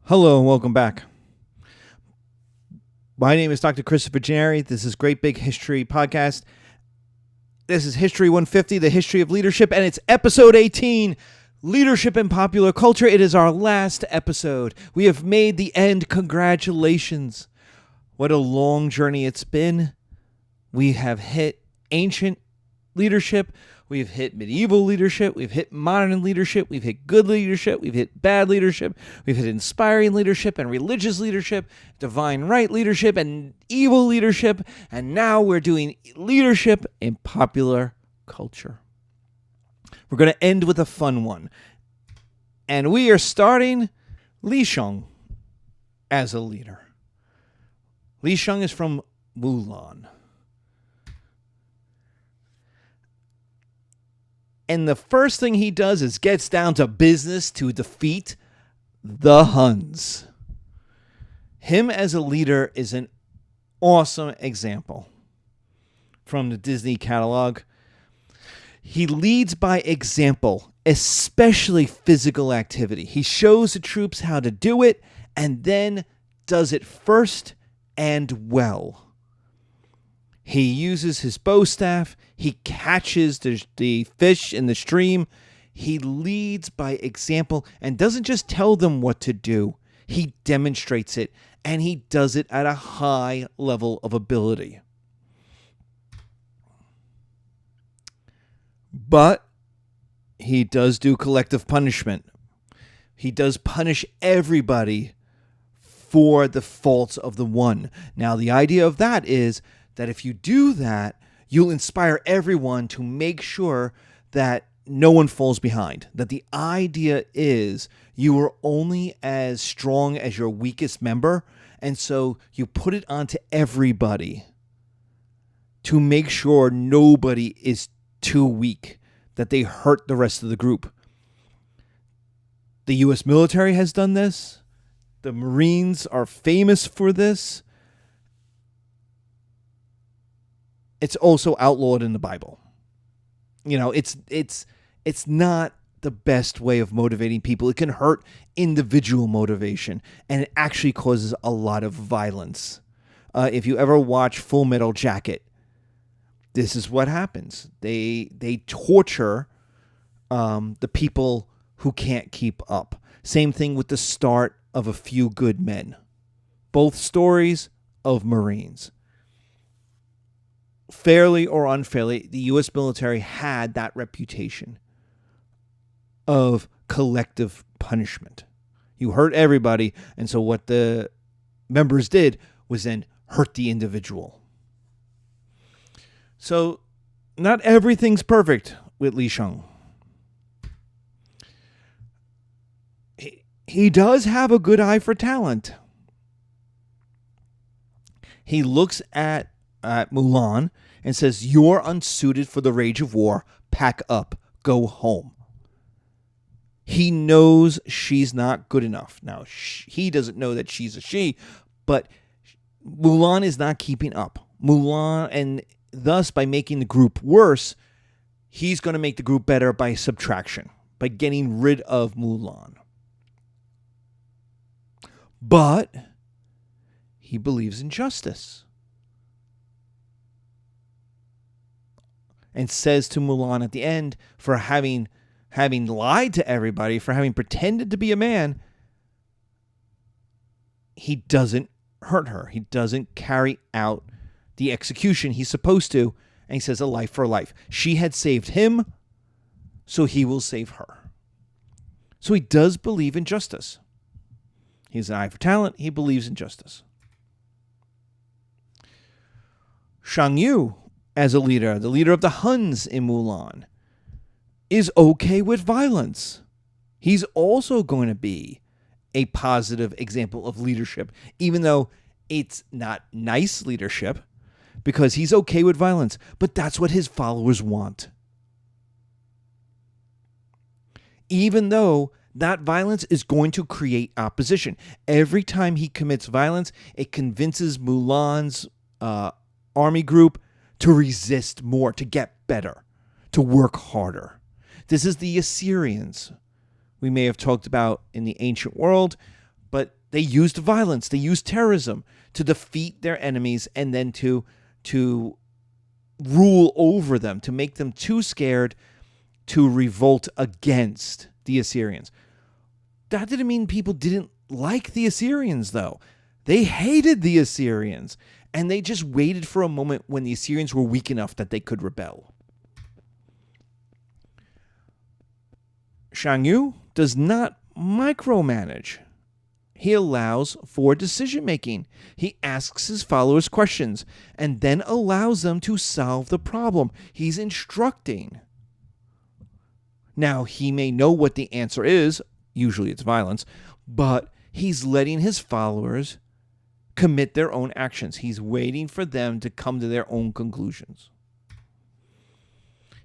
Hello and welcome back. My name is Dr. Christopher Gennari. This is Great Big History Podcast. This is History 150, the history of leadership, and it's episode 18, Leadership in Popular Culture. It is our last episode. We have made the end. Congratulations. What a long journey it's been. We have hit ancient leadership. We've hit medieval leadership. We've hit modern leadership. We've hit good leadership. We've hit bad leadership. We've hit inspiring leadership and religious leadership, divine right leadership and evil leadership. And now we're doing leadership in popular culture. We're going to end with a fun one. And we are starting Li Shang as a leader. Li Shang is from Mulan. And the first thing he does is gets down to business to defeat the Huns. Him as a leader is an awesome example from the Disney catalog. He leads by example, especially physical activity. He shows the troops how to do it and then does it first and well. He uses his bow staff. He catches the fish in the stream. He leads by example and doesn't just tell them what to do. He demonstrates it, and he does it at a high level of ability. But he does do collective punishment. He does punish everybody for the faults of the one. Now, the idea of that is that if you do that, you'll inspire everyone to make sure that no one falls behind. That the idea is you are only as strong as your weakest member, and so you put it onto everybody to make sure nobody is too weak, that they hurt the rest of the group. The U.S. military has done this. The Marines are famous for this. It's also outlawed in the Bible. You know, it's not the best way of motivating people. It can hurt individual motivation, and it actually causes a lot of violence. If you ever watch Full Metal Jacket, this is what happens. They torture the people who can't keep up. Same thing with the start of A Few Good Men. Both stories of Marines. Fairly or unfairly, the U.S. military had that reputation of collective punishment. You hurt everybody, and so what the members did was then hurt the individual. So, not everything's perfect with Li Shang. He does have a good eye for talent. He looks at Mulan and says, "You're unsuited for the rage of war. Pack up. Go home." He knows she's not good enough. Now, he doesn't know that she's a she, but Mulan is not keeping up. Mulan, and thus by making the group worse, he's going to make the group better by subtraction, by getting rid of Mulan. But he believes in justice. And says to Mulan at the end, for having lied to everybody, for having pretended to be a man, he doesn't hurt her. He doesn't carry out the execution he's supposed to. And he says, a life for a life. She had saved him, so he will save her. So he does believe in justice. He has an eye for talent. He believes in justice. Shang Will, as a leader, the leader of the Huns in Mulan, is okay with violence. He's also going to be a positive example of leadership, even though it's not nice leadership, because he's okay with violence. But that's what his followers want. Even though that violence is going to create opposition. Every time he commits violence, it convinces Mulan's army group to resist more, to get better, to work harder. This is the Assyrians we may have talked about in the ancient world, But they used violence, they used terrorism to defeat their enemies and then to rule over them, to make them too scared to revolt against the Assyrians. That didn't mean people didn't like the Assyrians, though. They hated the Assyrians, and they just waited for a moment when the Assyrians were weak enough that they could rebel. Shang Will does not micromanage. He allows for decision-making. He asks his followers questions and then allows them to solve the problem. He's instructing. Now, he may know what the answer is. Usually it's violence. But he's letting his followers commit their own actions. He's waiting for them to come to their own conclusions.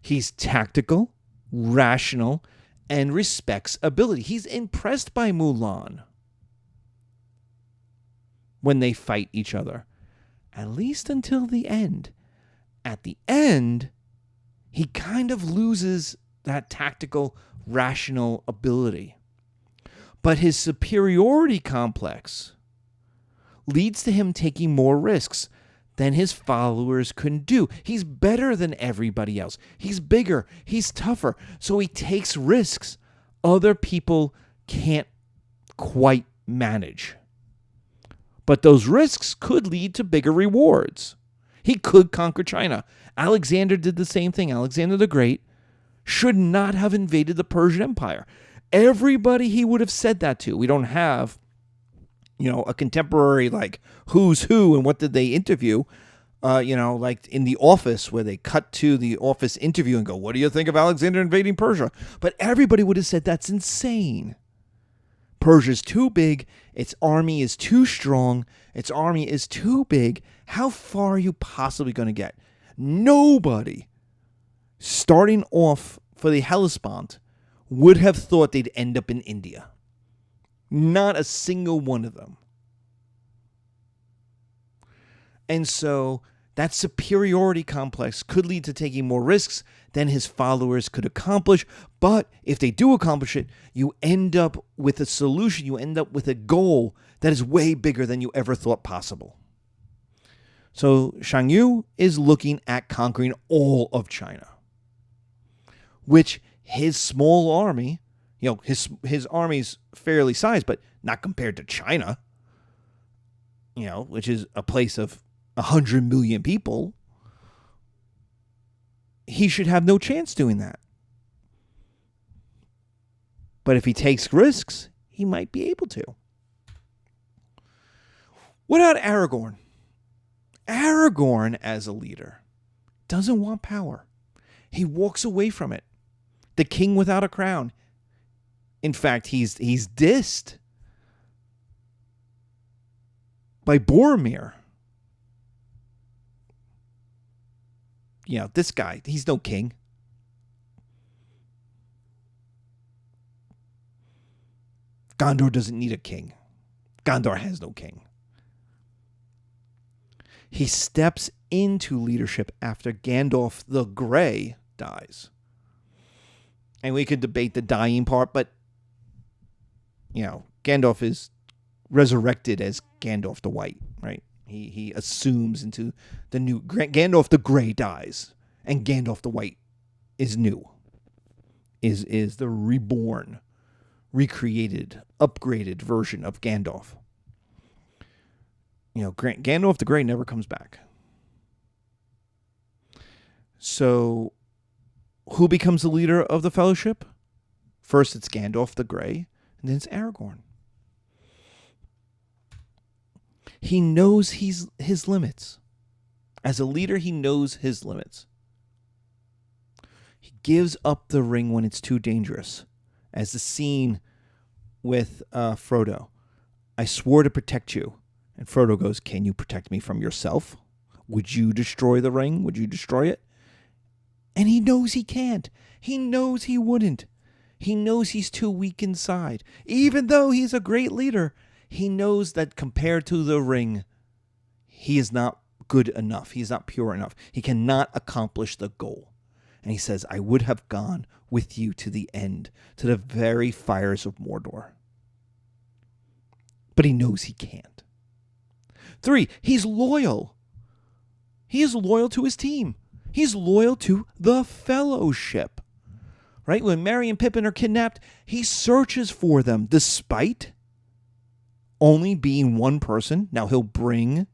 He's tactical, rational, and respects ability. He's impressed by Mulan when they fight each other, at least until the end. At the end, he kind of loses that tactical, rational ability. But his superiority complex leads to him taking more risks than his followers couldn't do. He's better than everybody else. He's bigger. He's tougher. So he takes risks other people can't quite manage. But those risks could lead to bigger rewards. He could conquer China. Alexander did the same thing. Alexander the Great should not have invaded the Persian Empire. Everybody he would have said that to. We don't have, a contemporary like who's who and what did they interview, like in The Office where they cut to the Office interview and go, what do you think of Alexander invading Persia? But everybody would have said that's insane. Persia's too big. Its army is too strong. Its army is too big. How far are you possibly going to get? Nobody starting off for the Hellespont would have thought they'd end up in India. Not a single one of them. And so that superiority complex could lead to taking more risks than his followers could accomplish. But if they do accomplish it, you end up with a solution. You end up with a goal that is way bigger than you ever thought possible. So Shang Will is looking at conquering all of China, which his small army, his army's fairly sized, but not compared to China, which is a place of 100 million people. He should have no chance doing that. But if he takes risks, he might be able to. What about Aragorn? Aragorn, as a leader, doesn't want power. He walks away from it. The king without a crown. In fact, he's dissed by Boromir. This guy, he's no king. Gondor doesn't need a king. Gondor has no king. He steps into leadership after Gandalf the Grey dies. And we could debate the dying part, but, Gandalf is resurrected as Gandalf the White, right? He assumes into the new... Gandalf the Grey dies, and Gandalf the White is new. Is the reborn, recreated, upgraded version of Gandalf. Gandalf the Grey never comes back. So, who becomes the leader of the Fellowship? First, it's Gandalf the Grey, and then it's Aragorn. He knows his limits. As a leader, he knows his limits. He gives up the ring when it's too dangerous. As the scene with Frodo. I swore to protect you. And Frodo goes, can you protect me from yourself? Would you destroy the ring? Would you destroy it? And he knows he can't. He knows he wouldn't. He knows he's too weak inside. Even though he's a great leader, he knows that compared to the ring, he is not good enough. He is not pure enough. He cannot accomplish the goal. And he says, I would have gone with you to the end, to the very fires of Mordor. but he knows he can't. 3, he's loyal. He is loyal to his team. He's loyal to the Fellowship. Right? When Merry and Pippin are kidnapped, he searches for them despite only being one person. Now he'll bring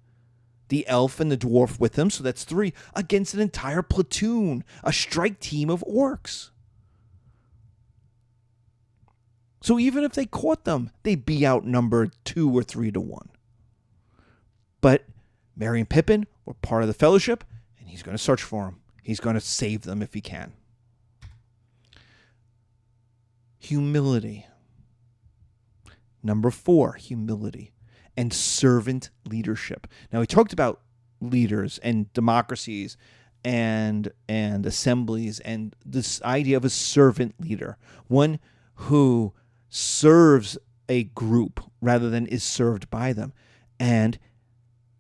the elf and the dwarf with him, so that's 3 against an entire platoon, a strike team of orcs. So even if they caught them, they'd be outnumbered 2 or 3 to 1. But Merry and Pippin were part of the Fellowship, and he's going to search for them. He's going to save them if he can. Humility. Number 4, humility and servant leadership. Now, we talked about leaders and democracies and assemblies and this idea of a servant leader, one who serves a group rather than is served by them. And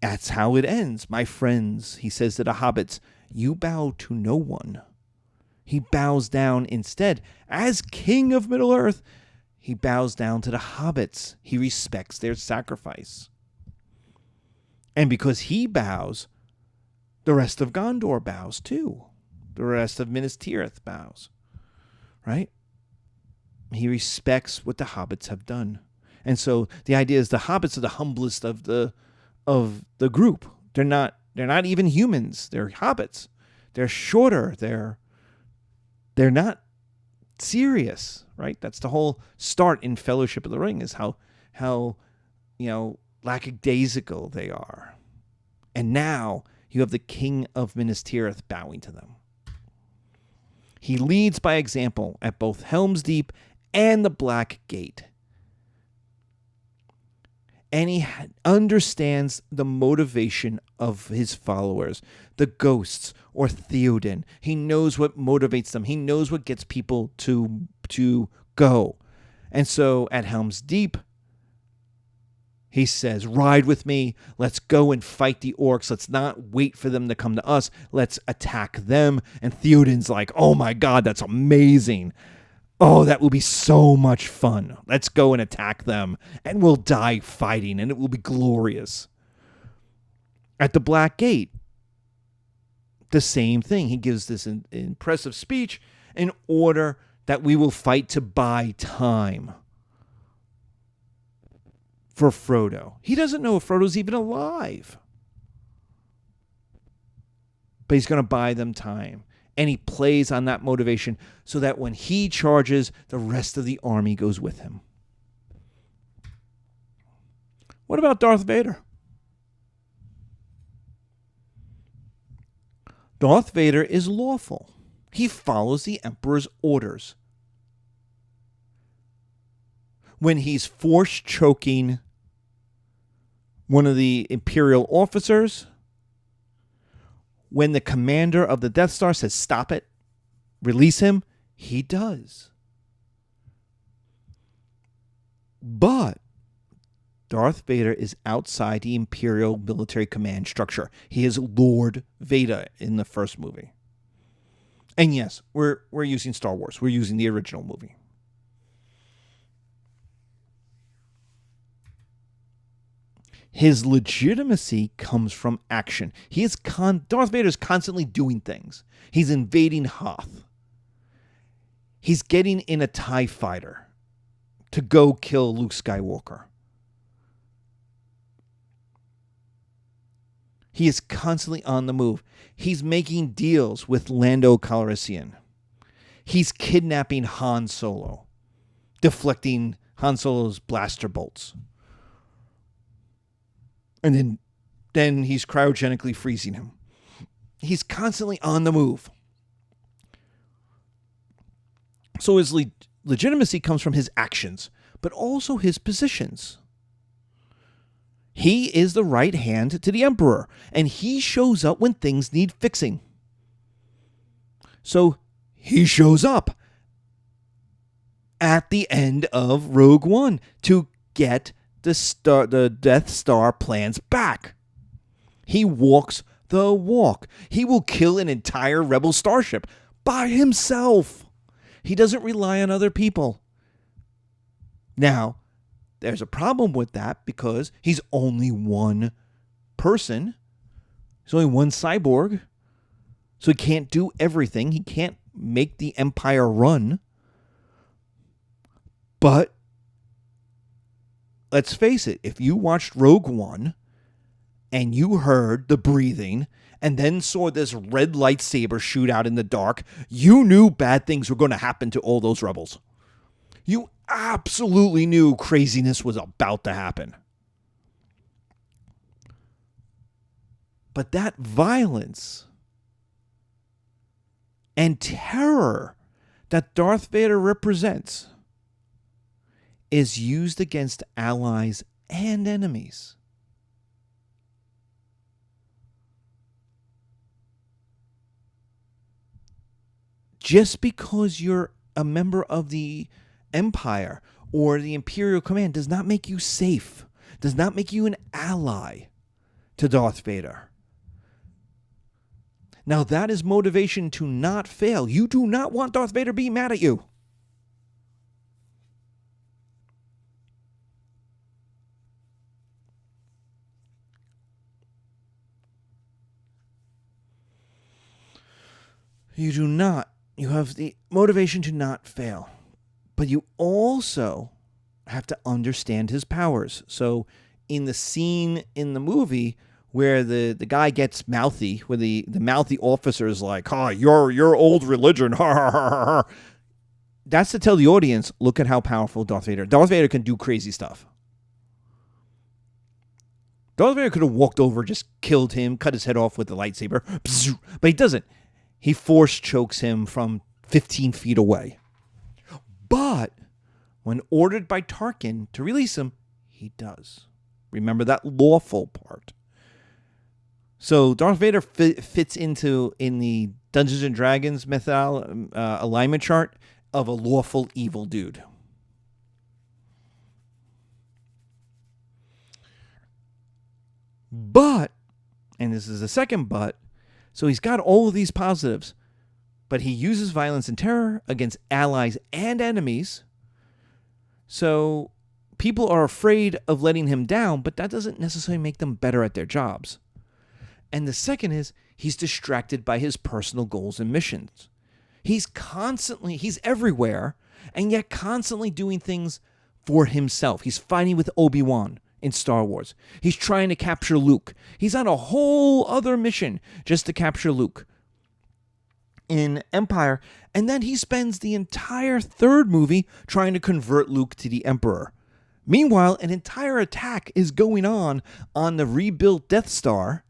that's how it ends. My friends, he says to the hobbits, you bow to no one. He bows down instead. As king of Middle-earth, he bows down to the hobbits. He respects their sacrifice. And because he bows, the rest of Gondor bows too. The rest of Minas Tirith bows. Right? He respects what the hobbits have done. And so the idea is the hobbits are the humblest of the group. They're not even humans. They're hobbits. They're shorter. They're not serious, right? That's the whole start in Fellowship of the Ring, is how lackadaisical they are. And now you have the king of Minas Tirith bowing to them. He leads by example at both Helm's Deep and the Black Gate. And he understands the motivation of his followers, the ghosts or Theoden. He knows what motivates them. He knows what gets people to go. And so at Helm's Deep, he says, ride with me. Let's go and fight the orcs. Let's not wait for them to come to us. Let's attack them. And Theoden's like, oh my God, that's amazing. Oh, that will be so much fun. Let's go and attack them, and we'll die fighting, and it will be glorious. At the Black Gate, the same thing. He gives this impressive speech in order that we will fight to buy time for Frodo. He doesn't know if Frodo's even alive. But he's going to buy them time. And he plays on that motivation so that when he charges, the rest of the army goes with him. What about Darth Vader? Darth Vader is lawful. He follows the Emperor's orders. When he's force choking one of the Imperial officers, when the commander of the Death Star says, stop it, release him, he does. But Darth Vader is outside the Imperial military command structure. He is Lord Vader in the first movie. And yes, we're using Star Wars. We're using the original movie. His legitimacy comes from action. Darth Vader is constantly doing things. He's invading Hoth. He's getting in a TIE fighter to go kill Luke Skywalker. He is constantly on the move. He's making deals with Lando Calrissian. He's kidnapping Han Solo, deflecting Han Solo's blaster bolts. And then he's cryogenically freezing him. He's constantly on the move. So his legitimacy comes from his actions, but also his positions. He is the right hand to the Emperor, and he shows up when things need fixing. So he shows up at the end of Rogue One to get the Death Star plans back. He walks the walk. He will kill an entire rebel starship by himself. He doesn't rely on other people. Now, There's a problem with that because he's only one person. He's only one cyborg. So he can't do everything. He can't make the Empire run. But let's face it, if you watched Rogue One and you heard the breathing and then saw this red lightsaber shoot out in the dark, you knew bad things were going to happen to all those rebels. You absolutely knew craziness was about to happen. But that violence and terror that Darth Vader represents is used against allies and enemies. Just because you're a member of the Empire or the Imperial Command does not make you safe, does not make you an ally to Darth Vader. Now that is motivation to not fail. You do not want Darth Vader to be mad at you. You do not. You have the motivation to not fail. But you also have to understand his powers. So in the scene in the movie where the guy gets mouthy, where the mouthy officer is like, your old religion, that's to tell the audience, look at how powerful Darth Vader. Darth Vader can do crazy stuff. Darth Vader could have walked over, just killed him, cut his head off with the lightsaber, but he doesn't. He force chokes him from 15 feet away. But when ordered by Tarkin to release him, he does. Remember that lawful part. So Darth Vader fits in the Dungeons and Dragons alignment chart of a lawful evil dude. But, and this is the second but, so he's got all of these positives, but he uses violence and terror against allies and enemies. So people are afraid of letting him down, but that doesn't necessarily make them better at their jobs. And the second is he's distracted by his personal goals and missions. He's everywhere, and yet constantly doing things for himself. He's fighting with Obi-Wan in Star Wars. He's trying to capture Luke. He's on a whole other mission just to capture Luke in Empire. And then he spends the entire third movie trying to convert Luke to the Emperor. Meanwhile, an entire attack is going on the rebuilt Death Star,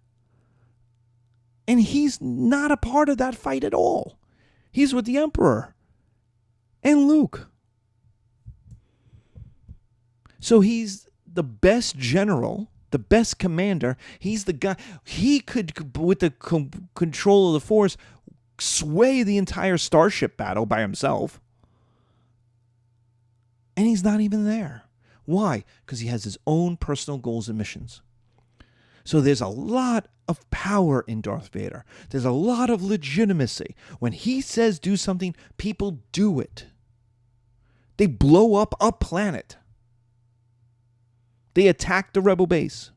and he's not a part of that fight at all. He's with the Emperor and Luke. So he's the best general, the best commander. He's the guy. He could, with the control of the Force, sway the entire starship battle by himself. And he's not even there. Why? Because he has his own personal goals and missions. So there's a lot of power in Darth Vader. There's a lot of legitimacy. When he says do something, people do it. They blow up a planet. They attack the rebel base.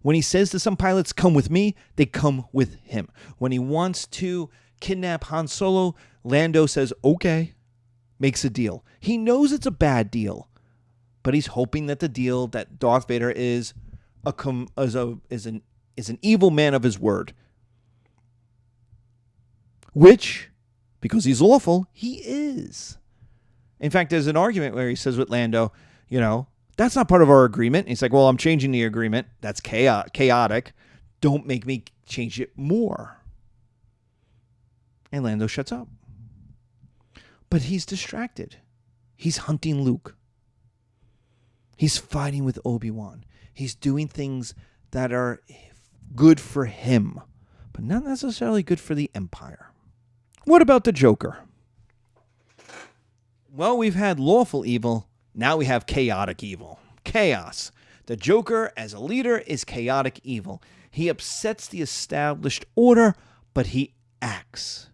When he says to some pilots, come with me, they come with him. When he wants to kidnap Han Solo, Lando says, okay, makes a deal. He knows it's a bad deal, but he's hoping that the deal that Darth Vader is an evil man of his word. Which, because he's lawful, he is. In fact, there's an argument where he says with Lando, that's not part of our agreement. And he's like, well, I'm changing the agreement. That's chaotic. Don't make me change it more. And Lando shuts up. But he's distracted. He's hunting Luke. He's fighting with Obi-Wan. He's doing things that are good for him, but not necessarily good for the Empire. What about the Joker? Well, we've had lawful evil. Now we have chaotic evil. Chaos. The Joker, as a leader, is chaotic evil. He upsets the established order, but he acts.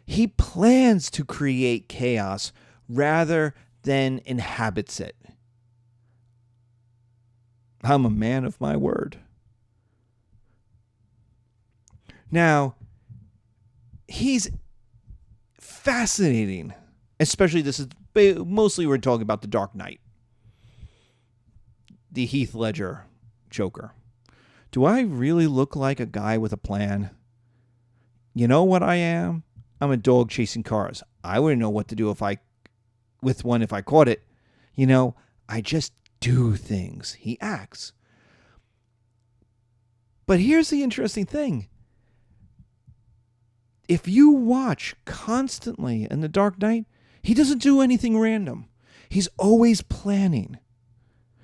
He plans to create chaos rather than inhabits it. I'm a man of my word. Now, he's fascinating. Especially, this is mostly we're talking about the Dark Knight. The Heath Ledger Joker. Do I really look like a guy with a plan? You know what I am? I'm a dog chasing cars. I wouldn't know what to do if I caught it. I just do things. He acts. But here's the interesting thing. If you watch constantly in The Dark Knight, he doesn't do anything random. He's always planning.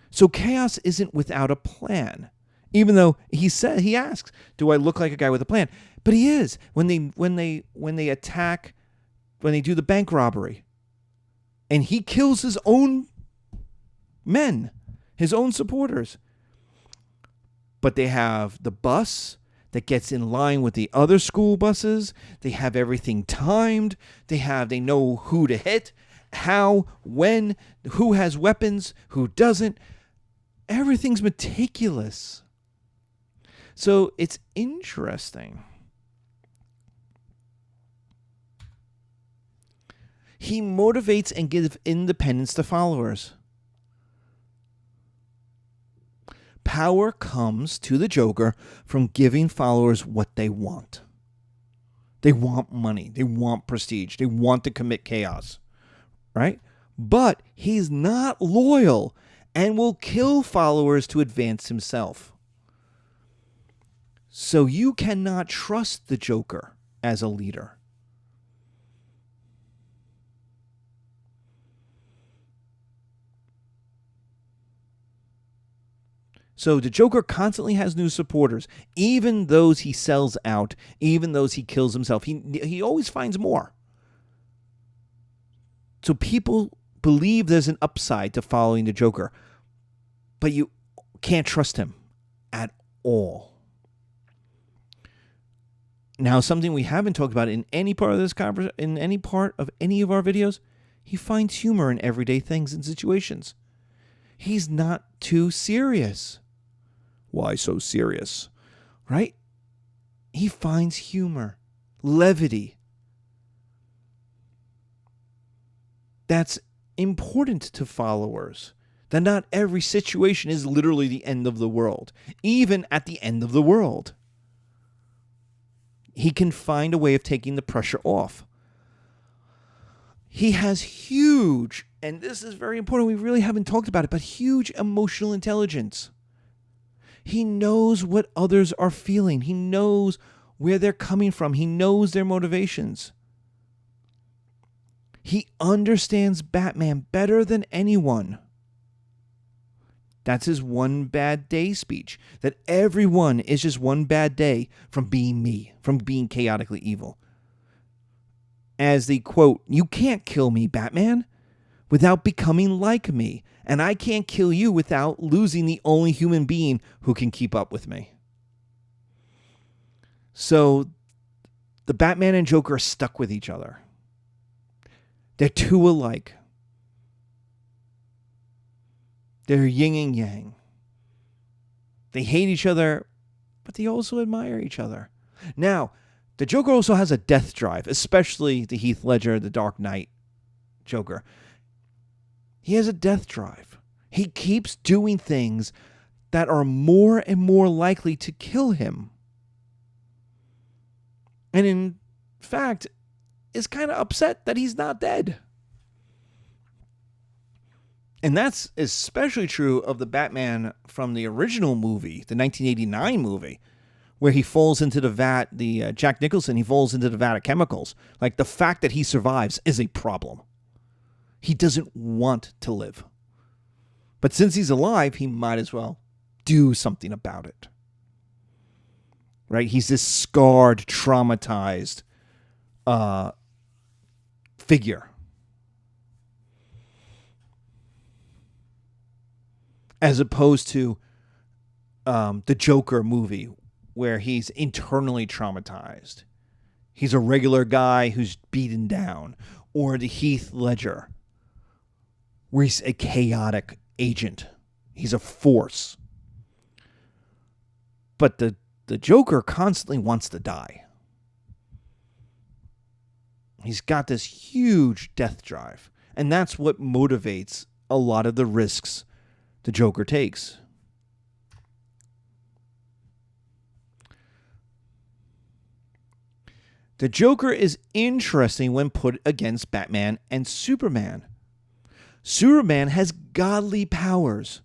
So chaos isn't without a plan. Even though he asks, "Do I look like a guy with a plan?" But he is. When they attack, when they do the bank robbery, and he kills his own men, his own supporters. But they have the bus that gets in line with the other school buses. They have everything timed. They know who to hit, how, when, who has weapons, who doesn't. Everything's meticulous. So it's interesting. He motivates and gives independence to followers. Power comes to the Joker from giving followers what they want. They want money. They want prestige. They want to commit chaos. Right? But he's not loyal and will kill followers to advance himself. So you cannot trust the Joker as a leader. So the Joker constantly has new supporters, even those he sells out, even those he kills himself. He always finds more. So people believe there's an upside to following the Joker, but you can't trust him at all. Now, something we haven't talked about in any part of this conversation, in any part of any of our videos, he finds humor in everyday things and situations. He's not too serious. Why so serious? Right? He finds humor, levity. That's important to followers. That not every situation is literally the end of the world. Even at the end of the world, he can find a way of taking the pressure off. He has huge, and this is very important, we really haven't talked about it, but huge emotional intelligence. He knows what others are feeling. He knows where they're coming from. He knows their motivations. He understands Batman better than anyone. That's his one bad day speech. That everyone is just one bad day from being me, from being chaotically evil. As the quote, "You can't kill me, Batman, without becoming like me. And I can't kill you without losing the only human being who can keep up with me." So the Batman and Joker are stuck with each other. They're two alike. They're yin and yang. They hate each other, but they also admire each other. Now, the Joker also has a death drive, especially the Heath Ledger, the Dark Knight Joker. He has a death drive. He keeps doing things that are more and more likely to kill him. And in fact, is kind of upset that he's not dead. And that's especially true of the Batman from the original movie, the 1989 movie, where he falls into the vat, Jack Nicholson, he falls into the vat of chemicals. Like, the fact that he survives is a problem. He doesn't want to live. But since he's alive, he might as well do something about it. Right? He's this scarred, traumatized figure. As opposed to the Joker movie, where he's internally traumatized. He's a regular guy who's beaten down. Or the Heath Ledger, where he's a chaotic agent. He's a force. But the Joker constantly wants to die. He's got this huge death drive. And that's what motivates a lot of the risks the Joker takes. The Joker is interesting when put against Batman and Superman. Superman has godly powers,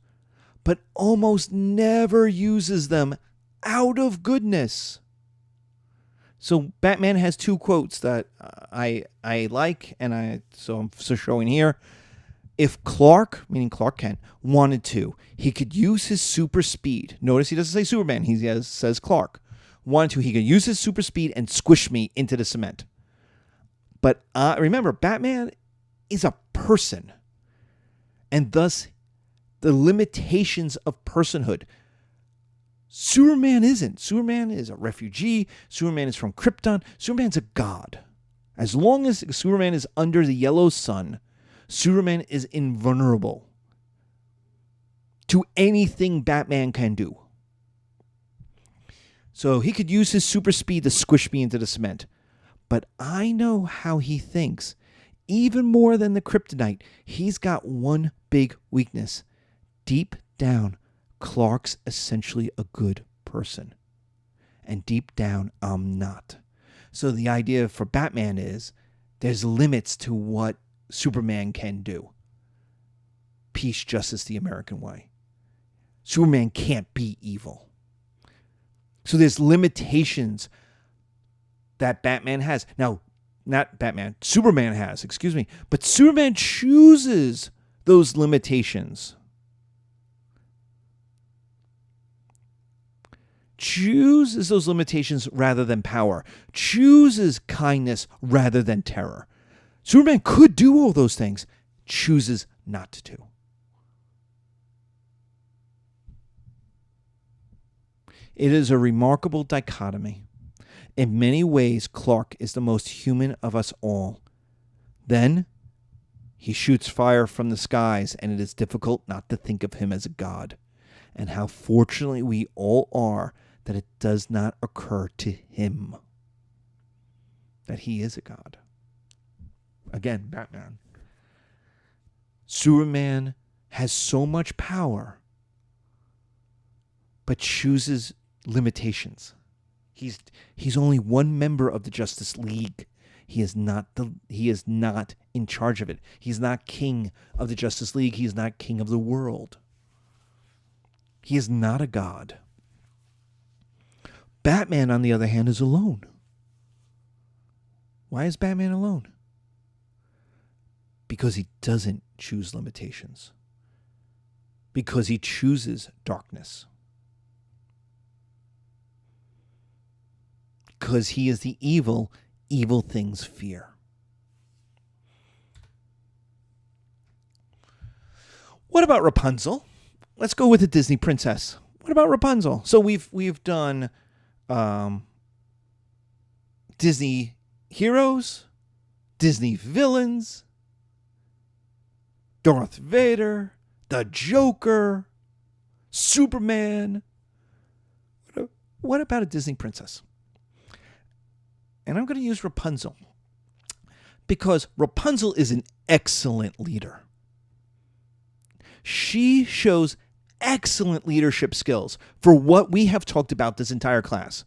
but almost never uses them out of goodness. So Batman has two quotes that I like, and so I'm showing here. If Clark, meaning Clark Kent, wanted to, he could use his super speed. Notice he doesn't say Superman, says Clark. Wanted to, he could use his super speed and squish me into the cement. But remember, Batman is a person. And thus, the limitations of personhood. Superman isn't. Superman is a refugee. Superman is from Krypton. Superman's a god. As long as Superman is under the yellow sun, Superman is invulnerable to anything Batman can do. So he could use his super speed to squish me into the cement. But I know how he thinks. Even more than the kryptonite, he's got one big weakness. Deep down, Clark's essentially a good person. And deep down, I'm not. So the idea for Batman is there's limits to what Superman can do. Peace, justice, the American way. Superman can't be evil. So there's limitations that Batman has. Now, not Batman, Superman has, but Superman chooses those limitations. Chooses those limitations rather than power. Chooses kindness rather than terror. Superman could do all those things, chooses not to. It is a remarkable dichotomy. In many ways, Clark is the most human of us all. Then, he shoots fire from the skies, and it is difficult not to think of him as a god. And how fortunately we all are that it does not occur to him that he is a god. Again, Batman. Superman has so much power, but chooses limitations. He's only one member of the Justice League. He is not in charge of it. He's not king of the Justice League. He is not king of the world. He is not a god. Batman, on the other hand, is alone. Why is Batman alone? Because he doesn't choose limitations. Because he chooses darkness. Because he is the evil things fear. What about Rapunzel? Let's go with a Disney princess. What about Rapunzel? So we've done Disney heroes, Disney villains, Darth Vader, the Joker, Superman. What about a Disney princess? And I'm going to use Rapunzel because Rapunzel is an excellent leader. She shows excellent leadership skills for what we have talked about this entire class.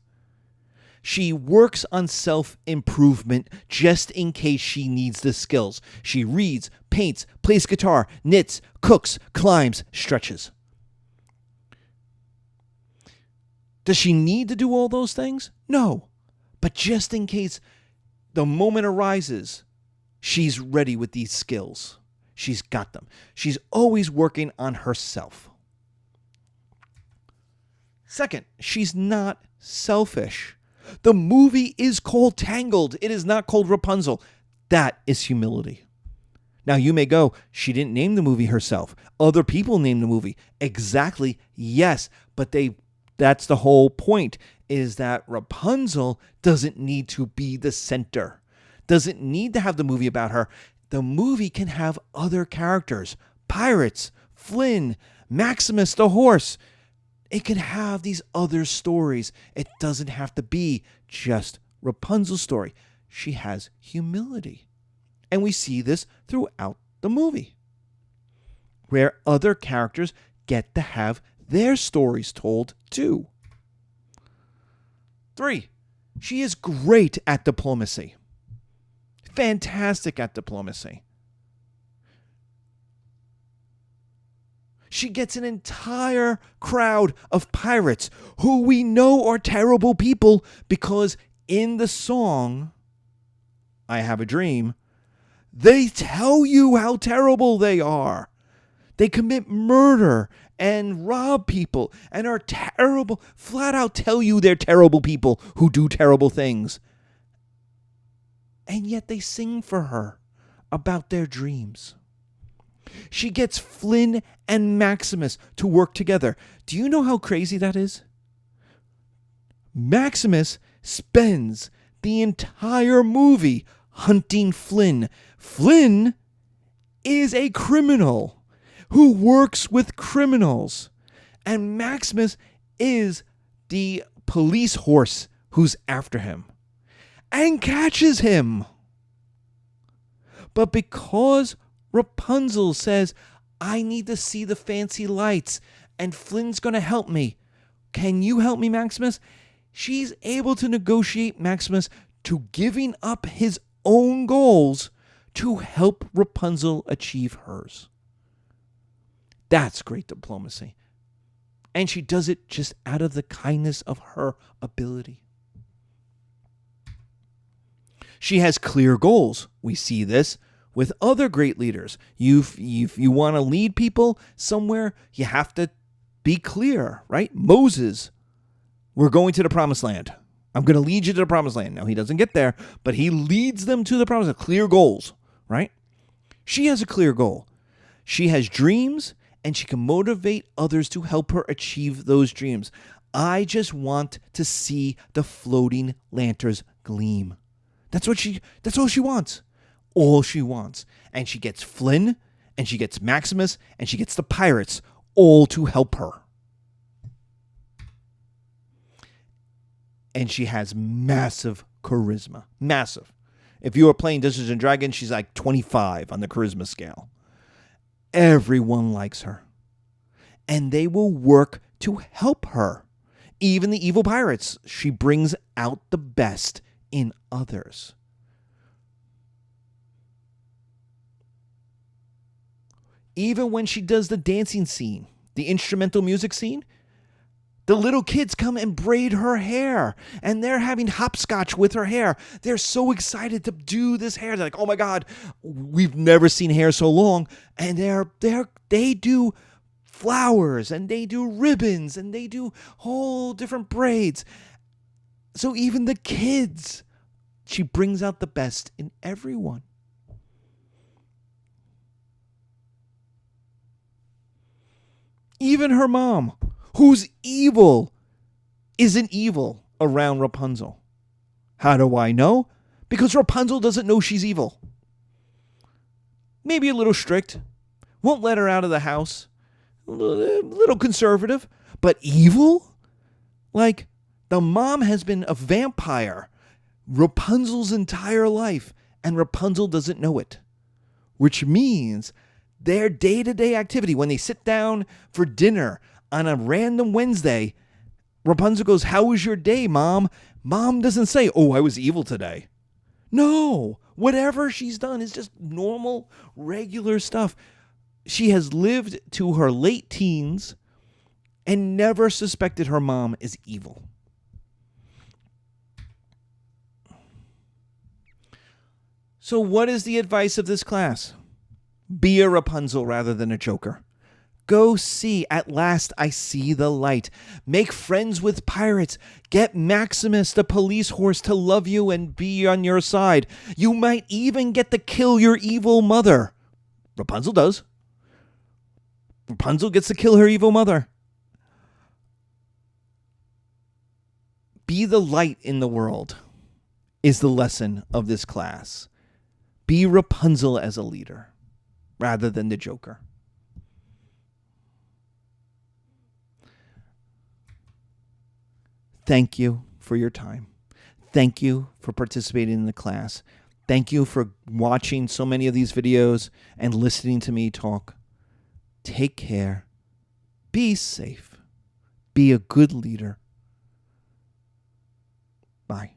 She works on self-improvement just in case she needs the skills. She reads, paints, plays guitar, knits, cooks, climbs, stretches. Does she need to do all those things? No. But just in case the moment arises, she's ready with these skills. She's got them. She's always working on herself. Second, she's not selfish. The movie is called Tangled. It is not called Rapunzel. That is humility. Now you may go, she didn't name the movie herself. Other people named the movie. Exactly, yes. But that's the whole point, is that Rapunzel doesn't need to be the center. Doesn't need to have the movie about her. The movie can have other characters. Pirates, Flynn, Maximus the horse. It can have these other stories. It doesn't have to be just Rapunzel's story. She has humility. And we see this throughout the movie, where other characters get to have their stories told too. 3, she is great at diplomacy. Fantastic at diplomacy. She gets an entire crowd of pirates who we know are terrible people because in the song, I Have a Dream, they tell you how terrible they are. They commit murder and rob people and are terrible, flat out tell you they're terrible people who do terrible things. And yet they sing for her about their dreams. She gets Flynn and Maximus to work together. Do you know how crazy that is? Maximus spends the entire movie hunting Flynn. Flynn is a criminal who works with criminals. And Maximus is the police horse who's after him and catches him. But because Rapunzel says, I need to see the fancy lights, and Flynn's going to help me. Can you help me, Maximus? She's able to negotiate Maximus to giving up his own goals to help Rapunzel achieve hers. That's great diplomacy. And she does it just out of the kindness of her ability. She has clear goals. We see this with other great leaders. If you want to lead people somewhere, you have to be clear, right? Moses, we're going to the promised land. I'm going to lead you to the promised land. Now, he doesn't get there, but he leads them to the promised land. Clear goals, right? She has a clear goal. She has dreams, and she can motivate others to help her achieve those dreams. I just want to see the floating lanterns gleam. That's all she wants. All she wants. And she gets Flynn, and she gets Maximus, and she gets the pirates, all to help her. And she has massive charisma. Massive. If you were playing Dungeons & Dragons, she's like 25 on the charisma scale. Everyone likes her. And they will work to help her. Even the evil pirates. She brings out the best in others. Even when she does the dancing scene, the instrumental music scene, the little kids come and braid her hair, and they're having hopscotch with her hair. They're so excited to do this hair. They're like, oh my God, we've never seen hair so long. And they do flowers, and they do ribbons, and they do whole different braids. So even the kids, she brings out the best in everyone. Even her mom, who's evil, isn't evil around Rapunzel. How do I know? Because Rapunzel doesn't know she's evil. Maybe a little strict. Won't let her out of the house. A little conservative. But evil? Like, the mom has been a vampire Rapunzel's entire life, and Rapunzel doesn't know it. Which means their day-to-day activity, when they sit down for dinner on a random Wednesday, Rapunzel goes, how was your day, Mom? Mom doesn't say, oh, I was evil today. No, whatever she's done is just normal, regular stuff. She has lived to her late teens and never suspected her mom is evil. So what is the advice of this class? Be a Rapunzel rather than a Joker. Go see, at last I see the light. Make friends with pirates. Get Maximus, the police horse, to love you and be on your side. You might even get to kill your evil mother. Rapunzel does. Rapunzel gets to kill her evil mother. Be the light in the world is the lesson of this class. Be Rapunzel as a leader rather than the Joker. thank you for your time. Thank you for participating in the class. Thank you for watching so many of these videos and listening to me talk. Take care. Be safe. Be a good leader. Bye.